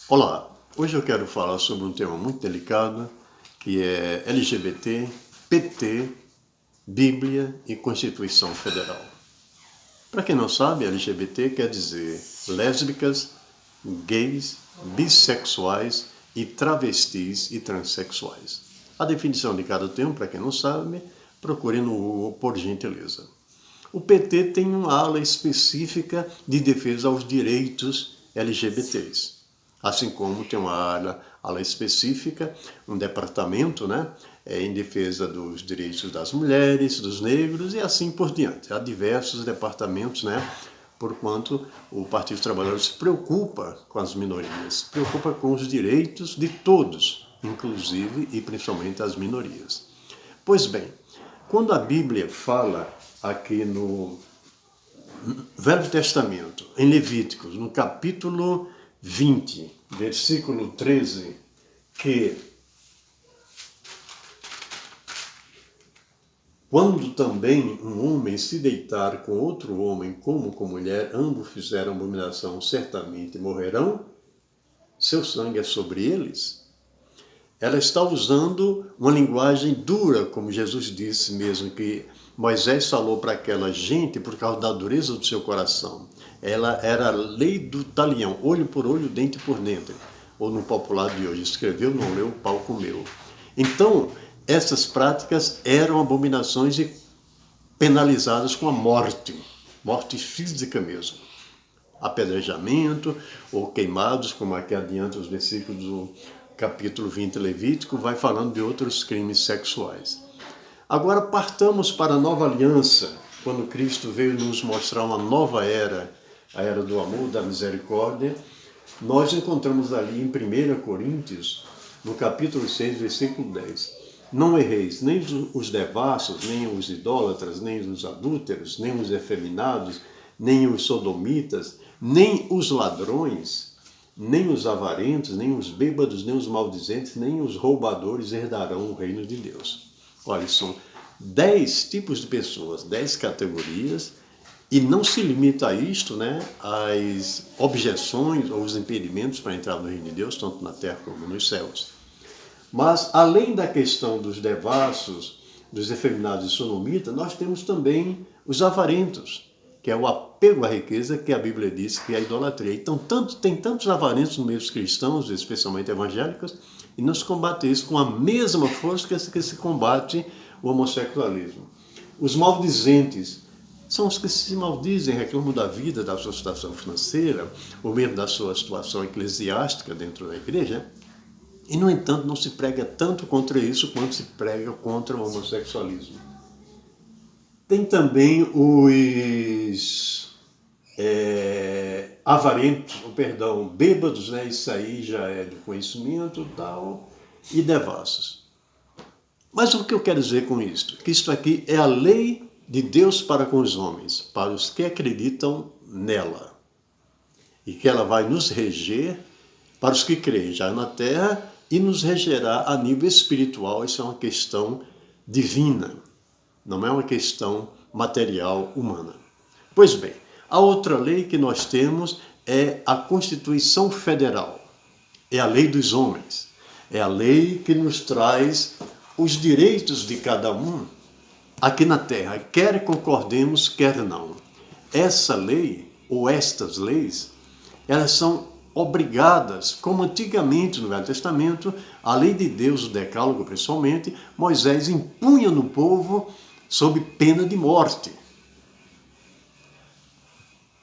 Olá, hoje eu quero falar sobre um tema muito delicado, que é LGBT, PT, Bíblia e Constituição Federal. Para quem não sabe, LGBT quer dizer lésbicas, gays, bissexuais e travestis e transexuais. A definição de cada termo, para quem não sabe, procure no Google por gentileza. O PT tem uma ala específica de defesa aos direitos LGBTs. Assim como tem uma ala específica, um departamento, em defesa dos direitos das mulheres, dos negros e assim por diante. Há diversos departamentos, porquanto o Partido dos Trabalhadores se preocupa com as minorias, se preocupa com os direitos de todos, inclusive e principalmente as minorias. Pois bem, quando a Bíblia fala aqui no Velho Testamento, em Levíticos, no capítulo 20, versículo 13, que quando também um homem se deitar com outro homem como com mulher, ambos fizeram abominação, certamente morrerão, seu sangue é sobre eles. Ela está usando uma linguagem dura, como Jesus disse mesmo, que Moisés falou para aquela gente por causa da dureza do seu coração. Ela era a lei do talião, olho por olho, dente por dente. Ou no popular de hoje, escreveu, não leu, o pau comeu. Então, essas práticas eram abominações e penalizadas com a morte física mesmo. Apedrejamento ou queimados, como aqui adianta os versículos do capítulo 20 Levítico, vai falando de outros crimes sexuais. Agora partamos para a nova aliança, quando Cristo veio nos mostrar uma nova era, a era do amor, da misericórdia. Nós encontramos ali em 1 Coríntios, no capítulo 6, versículo 10. Não erreis, nem os devassos, nem os idólatras, nem os adúlteros, nem os efeminados, nem os sodomitas, nem os ladrões, nem os avarentos, nem os bêbados, nem os maldizentes, nem os roubadores herdarão o reino de Deus. Olha, são 10 tipos de pessoas, 10 categorias, e não se limita a isto, as objeções ou os impedimentos para entrar no reino de Deus, tanto na terra como nos céus. Mas, além da questão dos devassos, dos efeminados e sodomitas, nós temos também os avarentos, que é o apego à riqueza, que a Bíblia diz que é a idolatria. Então, tem tantos avarentos no meio dos cristãos, especialmente evangélicos, e não se combate isso com a mesma força que se combate o homossexualismo. Os maldizentes são os que se maldizem, reclamam da vida, da sua situação financeira, ou mesmo da sua situação eclesiástica dentro da igreja. E, no entanto, não se prega tanto contra isso quanto se prega contra o homossexualismo. Tem também os bêbados, isso aí já é de conhecimento tal, e devassos. Mas o que eu quero dizer com isto? Que isto aqui é a lei de Deus para com os homens, para os que acreditam nela. E que ela vai nos reger para os que creem já na terra e nos regerá a nível espiritual. Isso é uma questão divina, não é uma questão material humana. Pois bem, a outra lei que nós temos é a Constituição Federal. É a lei dos homens. É a lei que nos traz os direitos de cada um aqui na terra, quer concordemos, quer não. Essa lei, ou estas leis, elas são obrigadas, como antigamente no Velho Testamento, a lei de Deus, o decálogo principalmente, Moisés impunha no povo sob pena de morte.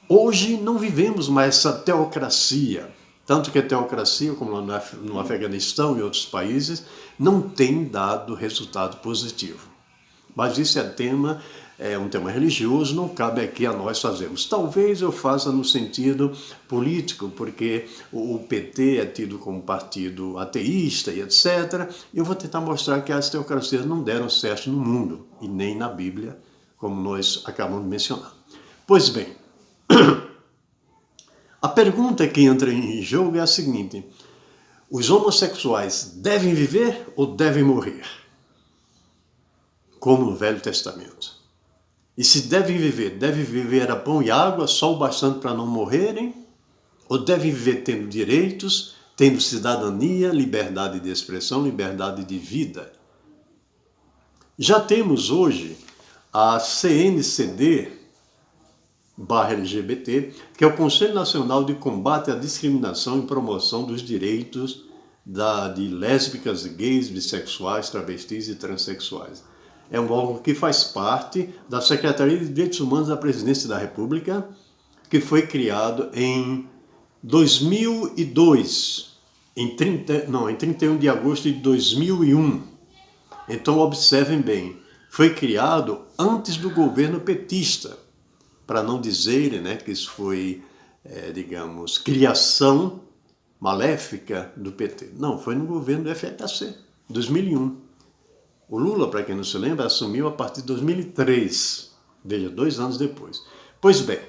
Hoje não vivemos mais essa teocracia, tanto que a teocracia, como lá no Afeganistão e outros países, não tem dado resultado positivo. Mas isso é um tema religioso, não cabe aqui a nós fazermos. Talvez eu faça no sentido político, porque o PT é tido como partido ateísta e etc. Eu vou tentar mostrar que as teocracias não deram certo no mundo, e nem na Bíblia, como nós acabamos de mencionar. Pois bem, a pergunta que entra em jogo é a seguinte: os homossexuais devem viver ou devem morrer? Como no Velho Testamento. E se devem viver a pão e água, só o bastante para não morrerem? Ou devem viver tendo direitos, tendo cidadania, liberdade de expressão, liberdade de vida. Já temos hoje a CNCD/LGBT, que é o Conselho Nacional de Combate à Discriminação e Promoção dos Direitos de lésbicas, gays, bissexuais, travestis e transexuais. É um órgão que faz parte da Secretaria de Direitos Humanos da Presidência da República, que foi criado em 2002, em 31 de agosto de 2001. Então, observem bem, foi criado antes do governo petista, para não dizerem, né, que isso foi, digamos, criação maléfica do PT. Não, foi no governo do FHC, 2001. O Lula, para quem não se lembra, assumiu a partir de 2003, veja, 2 anos depois. Pois bem,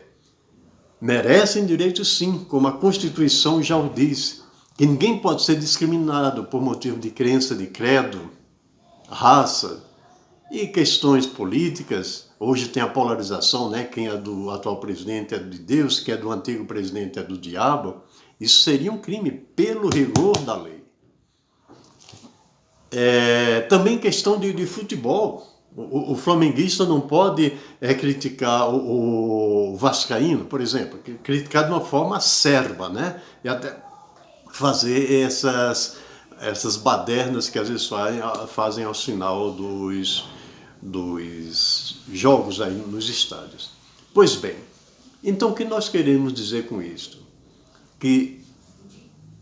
merecem direitos sim, como a Constituição já o diz, que ninguém pode ser discriminado por motivo de crença, de credo, raça e questões políticas. Hoje tem a polarização, né? Quem é do atual presidente é de Deus, quem é do antigo presidente é do diabo. Isso seria um crime pelo rigor da lei. Também questão de futebol. O flamenguista não pode criticar o vascaíno, por exemplo, criticar de uma forma acerba, né? E até fazer essas badernas que às vezes fazem ao final dos jogos aí nos estádios. Pois bem, então o que nós queremos dizer com isto? Que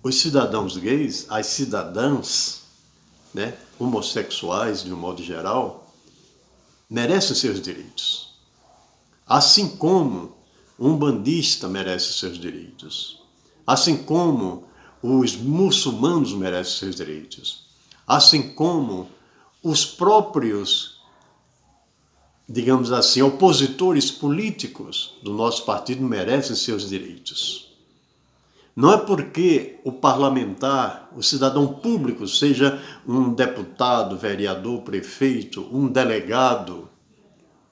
os cidadãos gays, as cidadãs, né, homossexuais de um modo geral, merecem seus direitos. Assim como um bandista merece seus direitos. Assim como os muçulmanos merecem seus direitos. Assim como os próprios, digamos assim, opositores políticos do nosso partido merecem seus direitos. Não é porque o parlamentar, o cidadão público, seja um deputado, vereador, prefeito, um delegado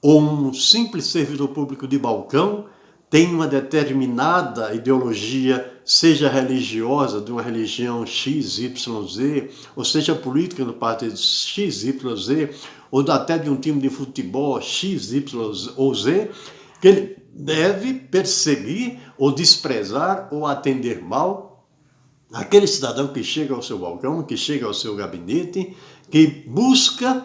ou um simples servidor público de balcão, tem uma determinada ideologia, seja religiosa, de uma religião X, Y, Z, ou seja política do partido X, Y, Z, ou até de um time de futebol X, Y ou Z, que ele deve perseguir ou desprezar ou atender mal aquele cidadão que chega ao seu balcão, que chega ao seu gabinete, que busca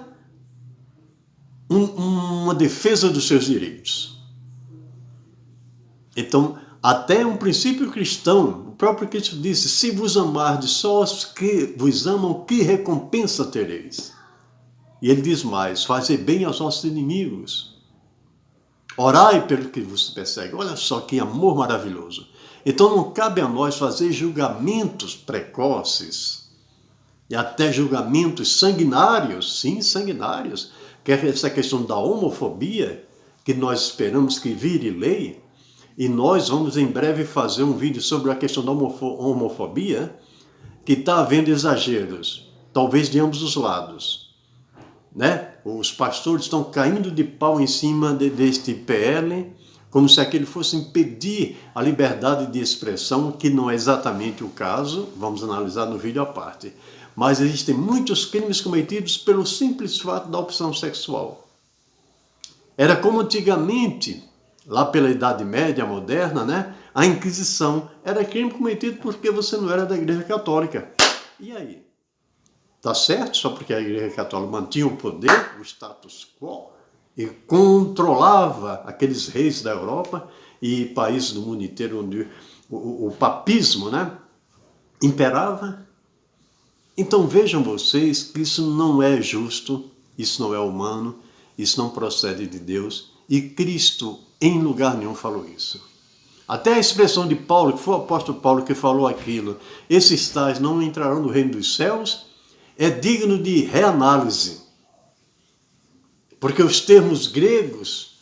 uma defesa dos seus direitos. Então, até um princípio cristão, o próprio Cristo disse: se vos amardes só os que vos amam, que recompensa tereis? E ele diz mais: fazei bem aos nossos inimigos. Orai pelo que vos persegue. Olha só que amor maravilhoso. Então não cabe a nós fazer julgamentos precoces e até julgamentos sanguinários, sim, sanguinários, que é essa questão da homofobia, que nós esperamos que vire lei, e nós vamos em breve fazer um vídeo sobre a questão da homofobia, que está havendo exageros, talvez de ambos os lados, né? Os pastores estão caindo de pau em cima deste PL, como se aquele fosse impedir a liberdade de expressão, que não é exatamente o caso, vamos analisar no vídeo à parte. Mas existem muitos crimes cometidos pelo simples fato da opção sexual. Era como antigamente, lá pela Idade Média moderna, né? A Inquisição era crime cometido porque você não era da Igreja Católica. E aí? Tá certo? Só porque a Igreja Católica mantinha o poder, o status quo, e controlava aqueles reis da Europa e países do mundo inteiro onde o papismo, né, imperava. Então vejam vocês que isso não é justo, isso não é humano, isso não procede de Deus, e Cristo em lugar nenhum falou isso. Até a expressão de Paulo, que foi o apóstolo Paulo que falou aquilo: esses tais não entrarão no reino dos céus, é digno de reanálise. Porque os termos gregos,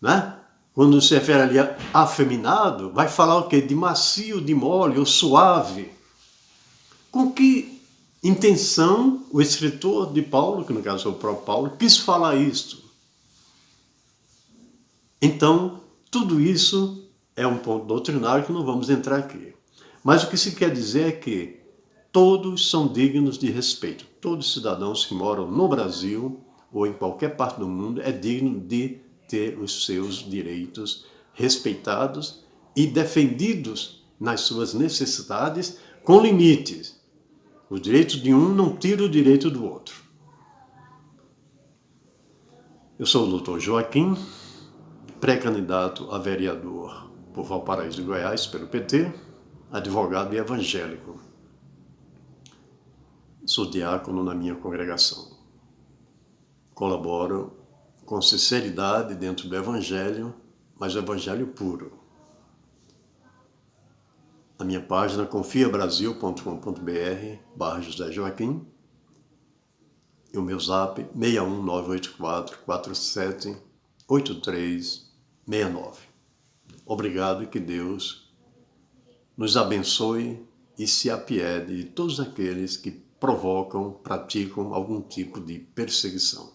né, quando se refere ali a afeminado, vai falar o quê? De macio, de mole ou suave. Com que intenção o escritor de Paulo, que no caso é o próprio Paulo, quis falar isto? Então, tudo isso é um ponto doutrinário que não vamos entrar aqui. Mas o que se quer dizer é que todos são dignos de respeito. Todos os cidadãos que moram no Brasil ou em qualquer parte do mundo é digno de ter os seus direitos respeitados e defendidos nas suas necessidades com limites. Os direitos de um não tiram o direito do outro. Eu sou o Dr. Joaquim, pré-candidato a vereador por Valparaíso de Goiás pelo PT, advogado e evangélico. Sou diácono na minha congregação. Colaboro com sinceridade dentro do Evangelho, mas o Evangelho puro. A minha página confiabrasil.com.br/José Joaquim e o meu zap 61984478369. Obrigado e que Deus nos abençoe e se apiede de todos aqueles que provocam, praticam algum tipo de perseguição.